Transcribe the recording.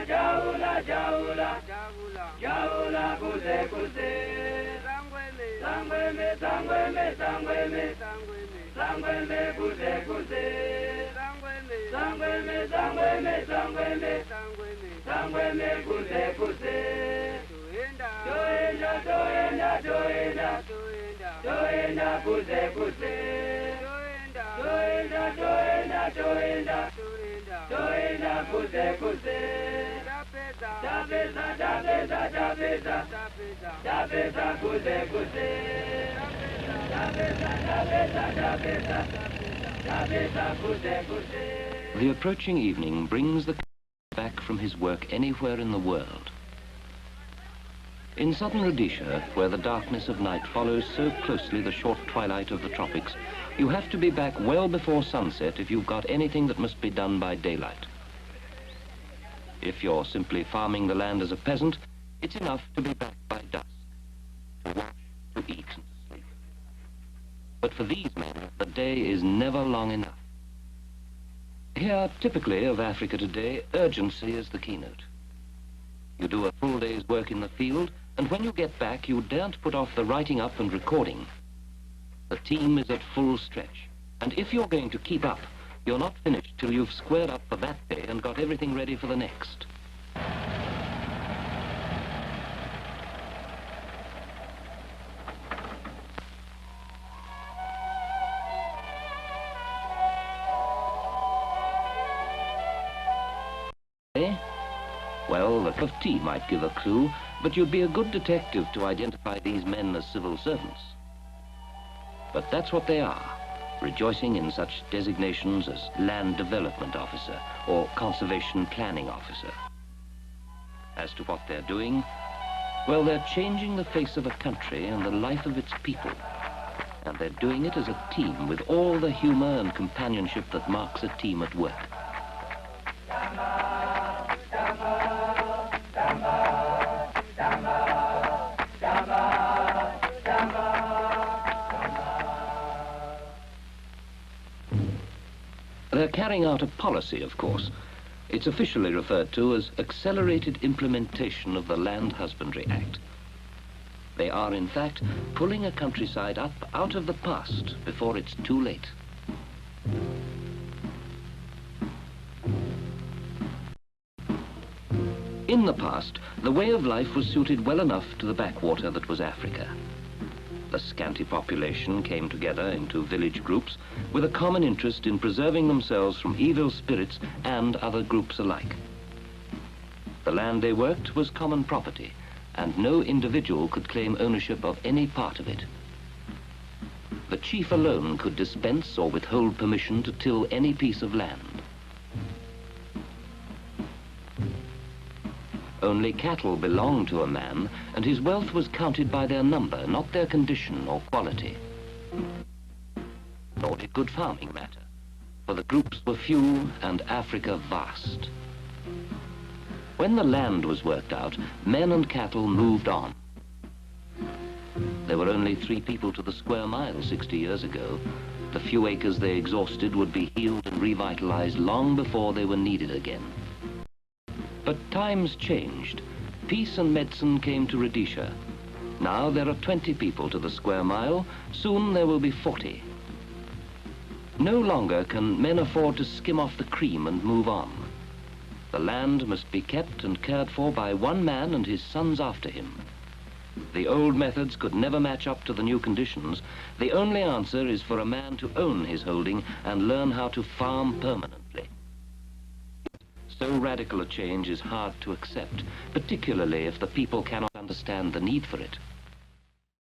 jaula, jaula, jaula, kuze, kuze. Sangweme, sangweme, sangweme, sangweme, kuze, kuze. Sangweme, sangweme, sangweme, sangweme, kuze, kuze. Doenda, doenda, doenda, doenda, kuze, kuze. Doenda, doenda, doenda, doenda, kuze, kuze. Dabeza, dabeza, dabeza, dabeza, kuze, kuze. Dabeza, dabeza, dabeza, dabeza, kuze, kuze. The approaching evening brings the back from his work anywhere in the world. In southern Rhodesia, where the darkness of night follows so closely the short twilight of the tropics, you have to be back well before sunset if you've got anything that must be done by daylight. If you're simply farming the land as a peasant, it's enough to be back by dusk, to wash, to eat, and to sleep. But for these men, the day is never long enough. Here, typically of Africa today, urgency is the keynote. You do a full day's work in the field, and when you get back, you daren't put off the writing up and recording. The team is at full stretch, and if you're going to keep up, you're not finished till you've squared up for that day and got everything ready for the next. Well, a cup of tea might give a clue, but you'd be a good detective to identify these men as civil servants. But that's what they are, rejoicing in such designations as Land Development Officer or Conservation Planning Officer. As to what they're doing, well, they're changing the face of a country and the life of its people. And they're doing it as a team with all the humor and companionship that marks a team at work. They're carrying out a policy, of course. It's officially referred to as Accelerated Implementation of the Land Husbandry Act. They are, in fact, pulling a countryside up out of the past before it's too late. In the past, the way of life was suited well enough to the backwater that was Africa. The scanty population came together into village groups with a common interest in preserving themselves from evil spirits and other groups alike. The land they worked was common property, and no individual could claim ownership of any part of it. The chief alone could dispense or withhold permission to till any piece of land. Only cattle belonged to a man, and his wealth was counted by their number, not their condition or quality. Nor did good farming matter, for the groups were few and Africa vast. When the land was worked out, men and cattle moved on. There were only 3 people to the square mile 60 years ago. The few acres they exhausted would be healed and revitalized long before they were needed again. But times changed. Peace and medicine came to Rhodesia. Now there are 20 people to the square mile. Soon there will be 40. No longer can men afford to skim off the cream and move on. The land must be kept and cared for by one man and his sons after him. The old methods could never match up to the new conditions. The only answer is for a man to own his holding and learn how to farm permanently. So radical a change is hard to accept, particularly if the people cannot understand the need for it.